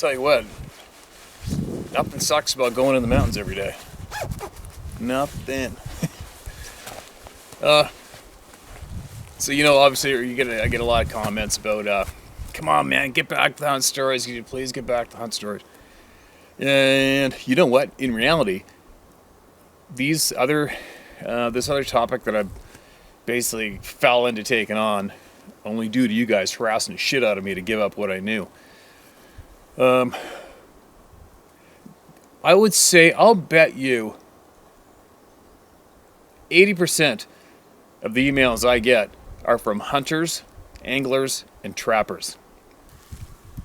tell you what, nothing sucks about going in the mountains every day. Nothing. So obviously I get a lot of comments about, come on man, get back to the hunt stories. Could you please get back to hunt stories? And you know what? In reality, this other topic that I basically fell into taking on, only due to you guys harassing the shit out of me to give up what I knew. I would say, I'll bet you 80% of the emails I get are from hunters, anglers, and trappers.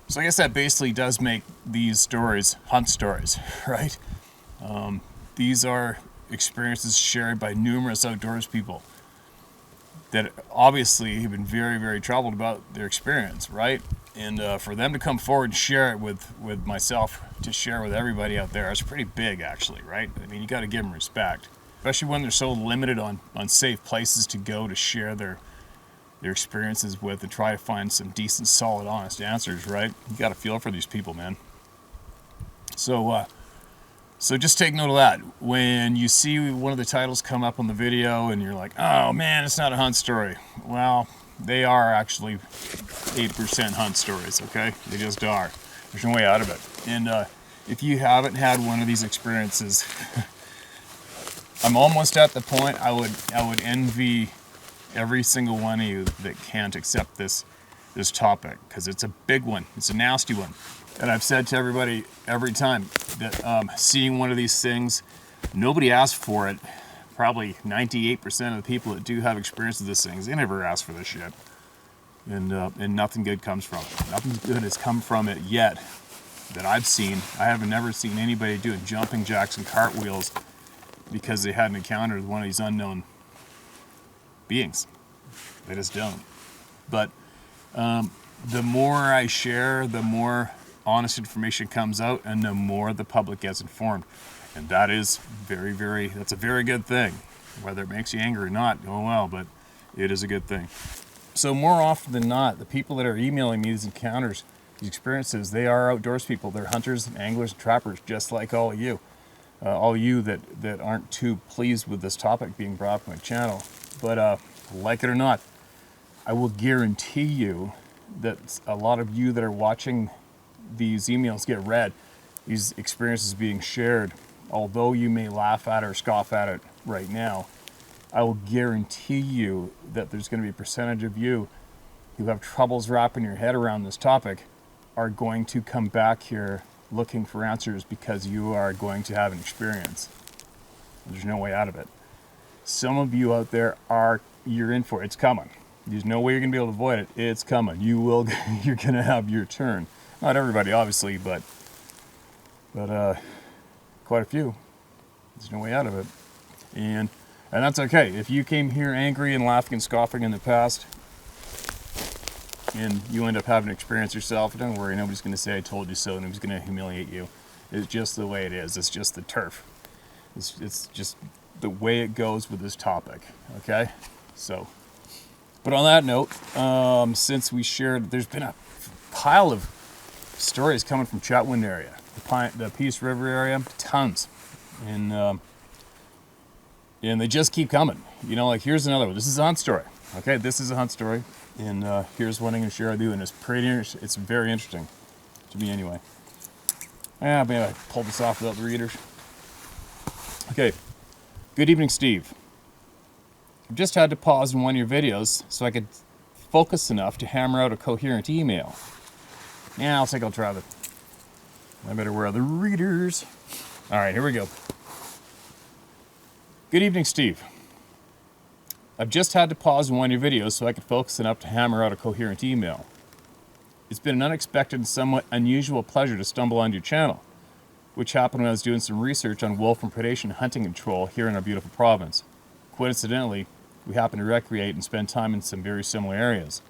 So I guess that basically does make these stories hunt stories, right? These are experiences shared by numerous outdoors people that obviously have been very, very troubled about their experience, right? And for them to come forward and share it with myself, to share with everybody out there, it's pretty big actually, right? I mean, you got to give them respect, especially when they're so limited on safe places to go to share their experiences with and try to find some decent, solid, honest answers, right? You got to feel for these people, man. So just take note of that. When you see one of the titles come up on the video and you're like, oh man, it's not a hunt story. Well, they are actually 8% hunt stories, okay? They just are. There's no way out of it. And if you haven't had one of these experiences, I'm almost at the point I would envy every single one of you that can't accept this topic, because it's a big one. It's a nasty one. And I've said to everybody every time that seeing one of these things, nobody asked for it. Probably 98% of the people that do have experience with these things, they never asked for this shit. And nothing good comes from it. Nothing good has come from it yet that I've seen. I haven't never seen anybody doing jumping jacks and cartwheels because they had an encounter with one of these unknown beings. They just don't. But the more I share, the more honest information comes out, and the more the public gets informed. And that is that's a very good thing. Whether it makes you angry or not, oh well, but it is a good thing. So more often than not, the people that are emailing me these encounters, these experiences, they are outdoors people. They're hunters and anglers and trappers, just like all of you. All you that aren't too pleased with this topic being brought up on my channel. But like it or not, I will guarantee you that a lot of you that are watching these emails get read, these experiences being shared, although you may laugh at it or scoff at it right now, I will guarantee you that there's going to be a percentage of you who have troubles wrapping your head around this topic are going to come back here looking for answers, because you are going to have an experience. There's no way out of it. Some of you out there you're in for it. It's coming. There's no way you're going to be able to avoid it. It's coming. You're going to have your turn. Not everybody, obviously, but quite a few. There's no way out of it. And that's okay. If you came here angry and laughing and scoffing in the past, and you end up having an experience yourself, don't worry, nobody's going to say I told you so, nobody's going to humiliate you. It's just the way it is. It's just the turf. It's just the way it goes with this topic, okay? So, but on that note, since we shared, there's been a pile of stories coming from Chatwind area, the Peace River area, tons. And they just keep coming. Like here's another one. This is a hunt story. Okay, this is a hunt story. And here's one I'm going to share with you, and it's very interesting to me anyway. Maybe I pulled this off without the readers. Okay. Good evening, Steve. I've just had to pause in one of your videos so I could focus enough to hammer out a coherent email. Yeah, I'll try that. I better wear the readers. All right, here we go. Good evening, Steve. I've just had to pause in one of your videos so I could focus enough to hammer out a coherent email. It's been an unexpected and somewhat unusual pleasure to stumble onto your channel, which happened when I was doing some research on wolf and predation hunting control here in our beautiful province. Coincidentally, we happen to recreate and spend time in some very similar areas.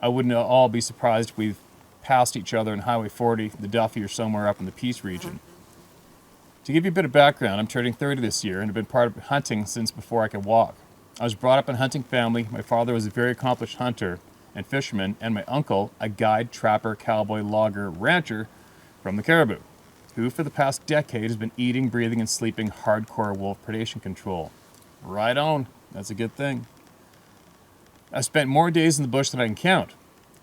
I wouldn't at all be surprised if we've passed each other on Highway 40, the Duffy, or somewhere up in the Peace region. To give you a bit of background, I'm turning 30 this year and have been part of hunting since before I could walk. I was brought up in a hunting family. My father was a very accomplished hunter and fisherman, and my uncle, a guide, trapper, cowboy, logger, rancher, from the caribou, who for the past decade has been eating, breathing, and sleeping hardcore wolf predation control. Right on. That's a good thing. I've spent more days in the bush than I can count.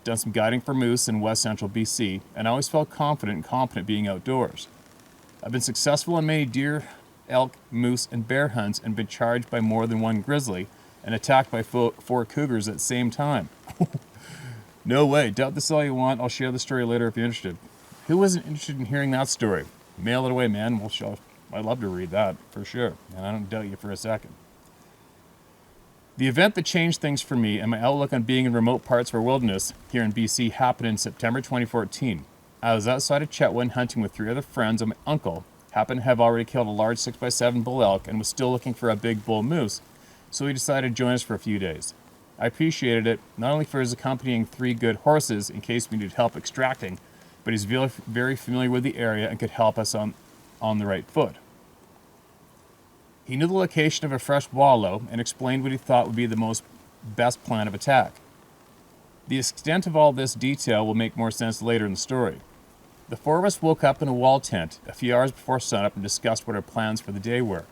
Done some guiding for moose in west central BC, and I always felt confident and competent being outdoors. I've been successful on many deer, elk, moose, and bear hunts and been charged by more than one grizzly and attacked by 4 cougars at the same time. No way. Doubt this all you want. I'll share the story later if you're interested. Who isn't interested in hearing that story? Mail it away, man. I'd love to read that, for sure. And I don't doubt you for a second. The event that changed things for me and my outlook on being in remote parts of our wilderness here in BC happened in September 2014. I was outside of Chetwynd hunting with 3 other friends and my uncle happened to have already killed a large 6x7 bull elk and was still looking for a big bull moose, so he decided to join us for a few days. I appreciated it, not only for his accompanying 3 good horses in case we needed help extracting, but he's very familiar with the area and could help us on the right foot. He knew the location of a fresh wallow and explained what he thought would be the best plan of attack. The extent of all this detail will make more sense later in the story. The 4 of us woke up in a wall tent a few hours before sunup and discussed what our plans for the day were.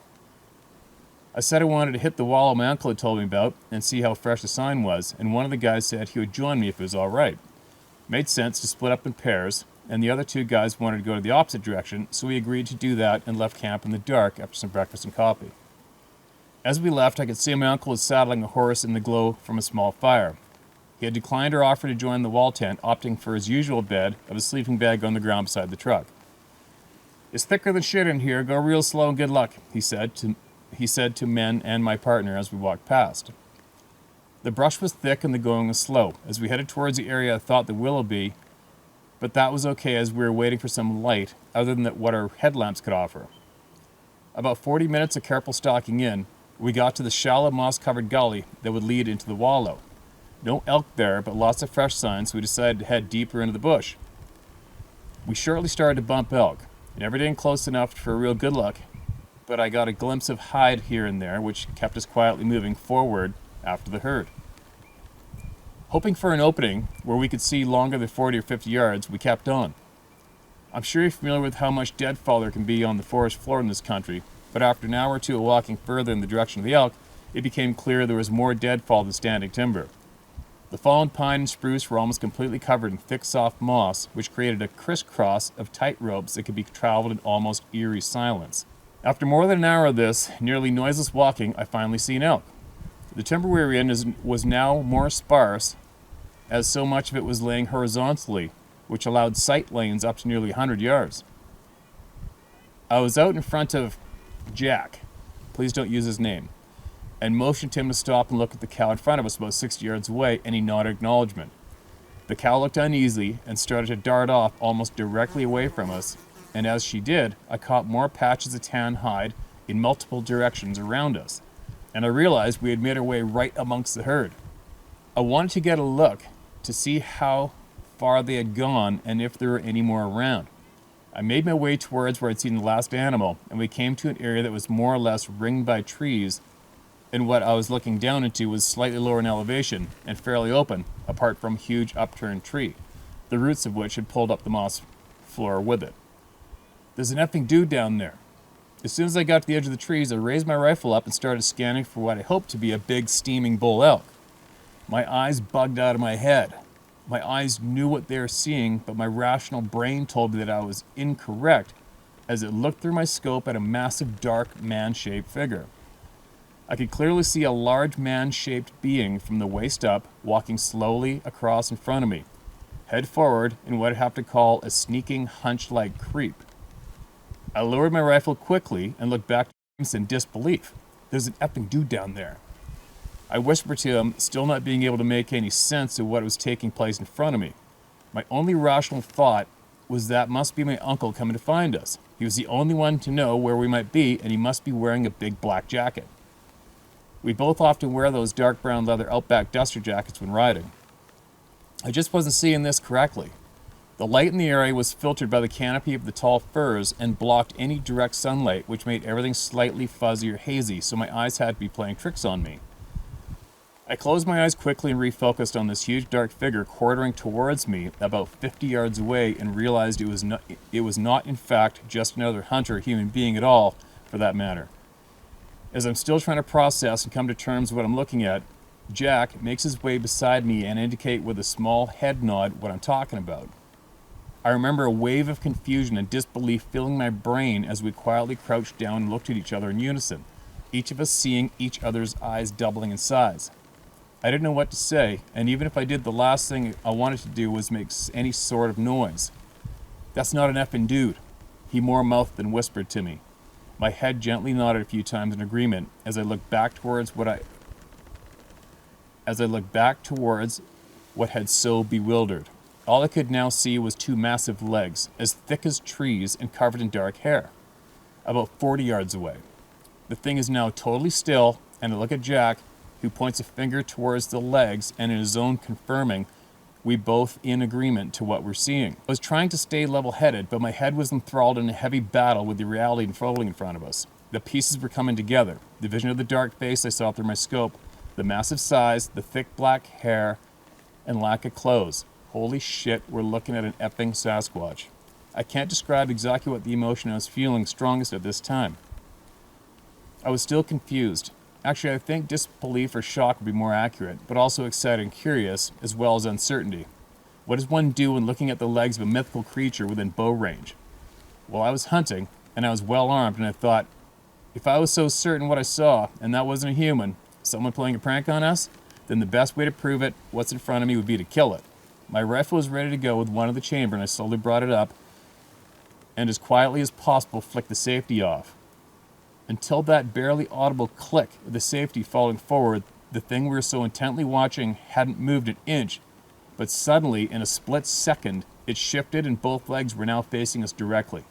I said I wanted to hit the wallow my uncle had told me about and see how fresh the sign was, and one of the guys said he would join me if it was all right. Made sense to split up in pairs, and the other 2 guys wanted to go to the opposite direction, so we agreed to do that and left camp in the dark after some breakfast and coffee. As we left, I could see my uncle was saddling a horse in the glow from a small fire. He had declined our offer to join the wall tent, opting for his usual bed of a sleeping bag on the ground beside the truck. "It's thicker than shit in here. Go real slow and good luck," he said to men and my partner as we walked past. The brush was thick and the going was slow. As we headed towards the area I thought the willow be, but that was okay as we were waiting for some light other than what our headlamps could offer. About 40 minutes of careful stalking in, we got to the shallow moss-covered gully that would lead into the wallow. No elk there, but lots of fresh signs, so we decided to head deeper into the bush. We shortly started to bump elk, never getting close enough for real good luck, but I got a glimpse of hide here and there, which kept us quietly moving forward after the herd. Hoping for an opening where we could see longer than 40 or 50 yards, we kept on. I'm sure you're familiar with how much deadfall there can be on the forest floor in this country, but after an hour or 2 of walking further in the direction of the elk, it became clear there was more deadfall than standing timber. The fallen pine and spruce were almost completely covered in thick, soft moss, which created a crisscross of tight ropes that could be traveled in almost eerie silence. After more than an hour of this, nearly noiseless walking, I finally seen elk. The timber we were in was now more sparse, as so much of it was laying horizontally, which allowed sight lanes up to nearly 100 yards. I was out in front of Jack, please don't use his name, and motioned him to stop and look at the cow in front of us about 60 yards away, and he nodded acknowledgement. The cow looked uneasy and started to dart off almost directly away from us, and as she did, I caught more patches of tan hide in multiple directions around us, and I realized we had made our way right amongst the herd. I wanted to get a look to see how far they had gone and if there were any more around. I made my way towards where I'd seen the last animal, and we came to an area that was more or less ringed by trees, and what I was looking down into was slightly lower in elevation and fairly open, apart from a huge upturned tree, the roots of which had pulled up the moss floor with it. "There's an effing dude down there." As soon as I got to the edge of the trees, I raised my rifle up and started scanning for what I hoped to be a big steaming bull elk. My eyes bugged out of my head. My eyes knew what they were seeing, but my rational brain told me that I was incorrect as it looked through my scope at a massive, dark, man-shaped figure. I could clearly see a large man-shaped being from the waist up, walking slowly across in front of me, head forward in what I'd have to call a sneaking, hunch-like creep. I lowered my rifle quickly and looked back in disbelief. "There's an effing dude down there." I whispered to him, still not being able to make any sense of what was taking place in front of me. My only rational thought was that must be my uncle coming to find us. He was the only one to know where we might be, and he must be wearing a big black jacket. We both often wear those dark brown leather Outback duster jackets when riding. I just wasn't seeing this correctly. The light in the area was filtered by the canopy of the tall firs and blocked any direct sunlight, which made everything slightly fuzzy or hazy, so my eyes had to be playing tricks on me. I closed my eyes quickly and refocused on this huge dark figure quartering towards me about 50 yards away and realized it was not in fact just another hunter or human being at all, for that matter. As I'm still trying to process and come to terms with what I'm looking at, Jack makes his way beside me and indicate with a small head nod what I'm talking about. I remember a wave of confusion and disbelief filling my brain as we quietly crouched down and looked at each other in unison, each of us seeing each other's eyes doubling in size. I didn't know what to say, and even if I did, the last thing I wanted to do was make any sort of noise. "That's not an effing dude," he more mouthed than whispered to me. My head gently nodded a few times in agreement as I looked back towards what had so bewildered. All I could now see was two massive legs, as thick as trees and covered in dark hair, about 40 yards away. The thing is now totally still, and I look at Jack, who points a finger towards the legs and in his own confirming we both in agreement to what we're seeing. I was trying to stay level-headed, but my head was enthralled in a heavy battle with the reality unfolding in front of us. The pieces were coming together. The vision of the dark face I saw through my scope, the massive size, the thick black hair, and lack of clothes. Holy shit, we're looking at an effing Sasquatch. I can't describe exactly what the emotion I was feeling strongest at this time. I was still confused. Actually, I think disbelief or shock would be more accurate, but also excited and curious, as well as uncertainty. What does one do when looking at the legs of a mythical creature within bow range? Well, I was hunting, and I was well armed, and I thought, if I was so certain what I saw, and that wasn't a human, someone playing a prank on us, then the best way to prove it, what's in front of me, would be to kill it. My rifle was ready to go with one in the chamber, and I slowly brought it up, and as quietly as possible flicked the safety off. Until that barely audible click of the safety falling forward, the thing we were so intently watching hadn't moved an inch, but suddenly, in a split second, it shifted and both legs were now facing us directly.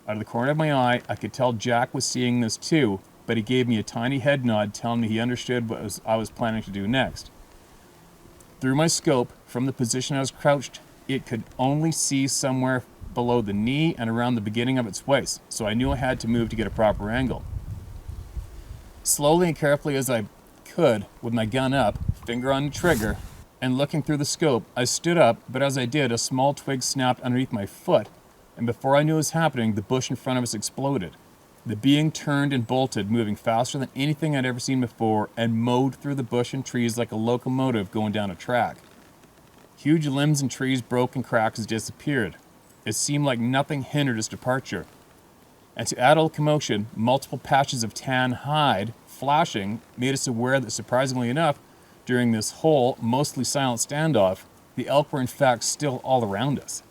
Out of the corner of my eye, I could tell Jack was seeing this too, but he gave me a tiny head nod telling me he understood what I was planning to do next. Through my scope, from the position I was crouched, it could only see somewhere below the knee and around the beginning of its waist, so I knew I had to move to get a proper angle. Slowly and carefully as I could, with my gun up, finger on the trigger, and looking through the scope, I stood up, but as I did, a small twig snapped underneath my foot, and before I knew what was happening, the bush in front of us exploded. The being turned and bolted, moving faster than anything I'd ever seen before, and mowed through the bush and trees like a locomotive going down a track. Huge limbs and trees broke and cracked as it disappeared. It seemed like nothing hindered its departure. And to add all the commotion, multiple patches of tan hide flashing made us aware that, surprisingly enough, during this whole, mostly silent standoff, the elk were in fact still all around us.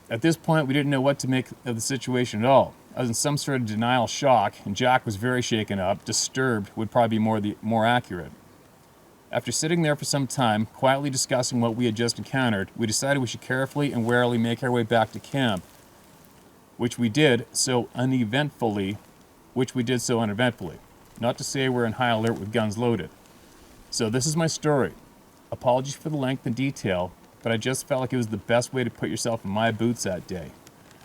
At this point, we didn't know what to make of the situation at all. I was in some sort of denial shock, and Jack was very shaken up. Disturbed would probably be more accurate. After sitting there for some time, quietly discussing what we had just encountered, we decided we should carefully and warily make our way back to camp, which we did so uneventfully. Not to say we're in high alert with guns loaded. So this is my story. Apologies for the length and detail, but I just felt like it was the best way to put yourself in my boots that day.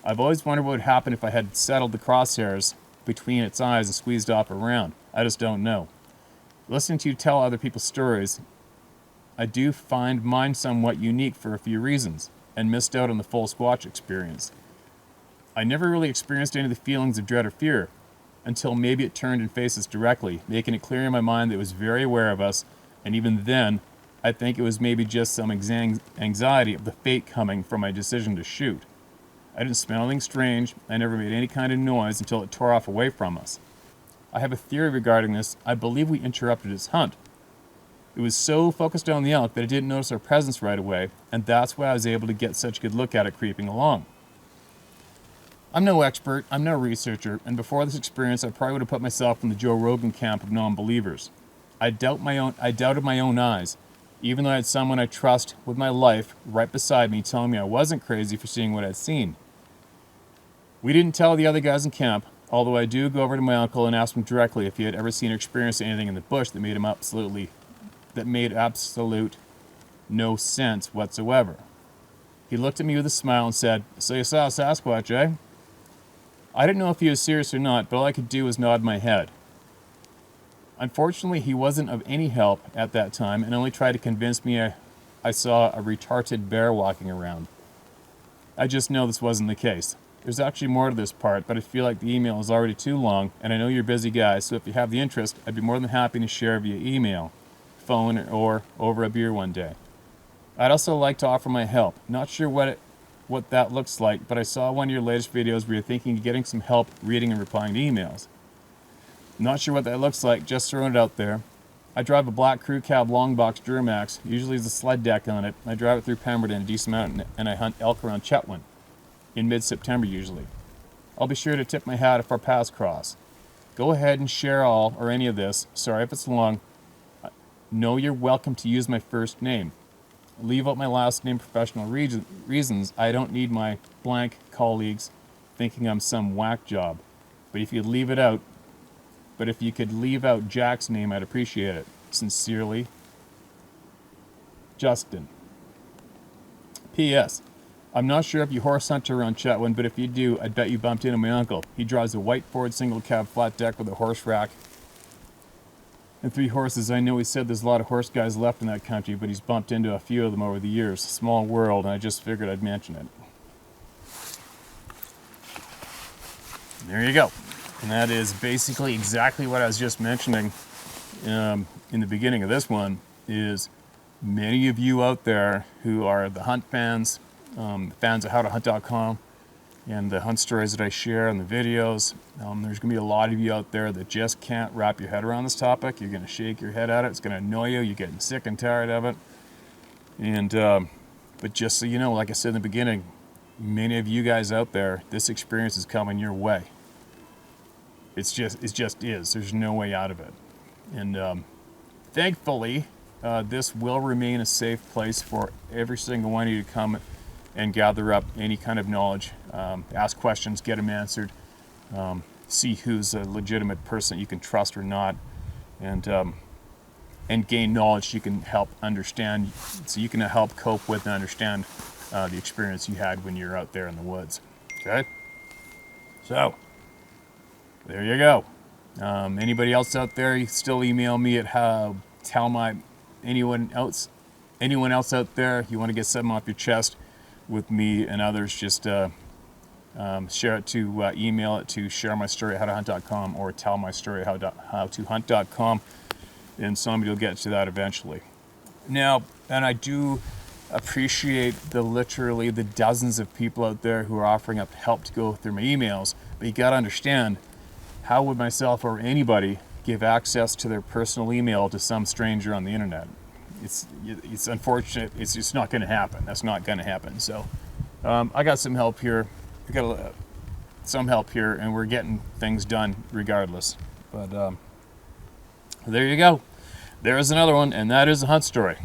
I've always wondered what would happen if I had settled the crosshairs between its eyes and squeezed off a round. I just don't know. Listening to you tell other people's stories, I do find mine somewhat unique for a few reasons, and missed out on the full Squatch experience. I never really experienced any of the feelings of dread or fear, until maybe it turned and faced us directly, making it clear in my mind that it was very aware of us, and even then, I think it was maybe just some anxiety of the fate coming from my decision to shoot. I didn't smell anything strange, I never made any kind of noise until it tore off away from us. I have a theory regarding this. I believe we interrupted its hunt. It was so focused on the elk that it didn't notice our presence right away, and that's why I was able to get such a good look at it creeping along. I'm no expert, I'm no researcher, and before this experience I probably would have put myself in the Joe Rogan camp of non-believers. I doubted my own eyes, even though I had someone I trust with my life right beside me telling me I wasn't crazy for seeing what I'd seen. We didn't tell the other guys in camp, although I do go over to my uncle and ask him directly if he had ever seen or experienced anything in the bush that made absolute no sense whatsoever. He looked at me with a smile and said, "So you saw a Sasquatch, eh?" I didn't know if he was serious or not, but all I could do was nod my head. Unfortunately, he wasn't of any help at that time and only tried to convince me I saw a retarded bear walking around. I just know this wasn't the case. There's actually more to this part, but I feel like the email is already too long, and I know you're busy guys, so if you have the interest, I'd be more than happy to share via email, phone, or over a beer one day. I'd also like to offer my help. Not sure what that looks like, but I saw one of your latest videos where you're thinking of getting some help reading and replying to emails. Not sure what that looks like, just throwing it out there. I drive a black crew cab long box Duramax, usually there's a sled deck on it. I drive it through Pemberton a decent amount, and I hunt elk around Chetwynd, in mid-September usually. I'll be sure to tip my hat if our paths cross. Go ahead and share all or any of this. Sorry if it's long. Know you're welcome to use my first name. Leave out my last name professional reasons. I don't need my blank colleagues thinking I'm some whack job. But if you could leave out Jack's name, I'd appreciate it. Sincerely, Justin. P.S. I'm not sure if you horse hunt around Chetwynd, but if you do, I bet you bumped into my uncle. He drives a white Ford single cab flat deck with a horse rack and 3 horses. I know he said there's a lot of horse guys left in that country, but he's bumped into a few of them over the years. Small world, and I just figured I'd mention it. There you go. And that is basically exactly what I was just mentioning in the beginning of this one, is many of you out there who are the hunt fans, fans of howtohunt.com, and the hunt stories that I share and the videos. There's going to be a lot of you out there that just can't wrap your head around this topic. You're going to shake your head at it. It's going to annoy you. You're getting sick and tired of it. And but just so you know, like I said in the beginning, many of you guys out there, this experience is coming your way. It just is. There's no way out of it. And thankfully, this will remain a safe place for every single one of you to come and gather up any kind of knowledge, ask questions, get them answered, see who's a legitimate person you can trust or not, and gain knowledge you can help understand, so you can help cope with and understand the experience you had when you're out there in the woods. Okay? So, there you go. Anybody else out there, you still email me at anyone else out there, you want to get something off your chest with me and others, just share it to email it to sharemystory@howtohunt.com or tellmystory@howtohunt.com, and somebody will get to that eventually. Now, and I do appreciate literally the dozens of people out there who are offering up help to go through my emails, but you got to understand, how would myself or anybody give access to their personal email to some stranger on the internet? It's unfortunate. It's just not going to happen. That's not going to happen. So I got some help here. I got some help here, and we're getting things done regardless. But there you go. There is another one, and that is a hunt story.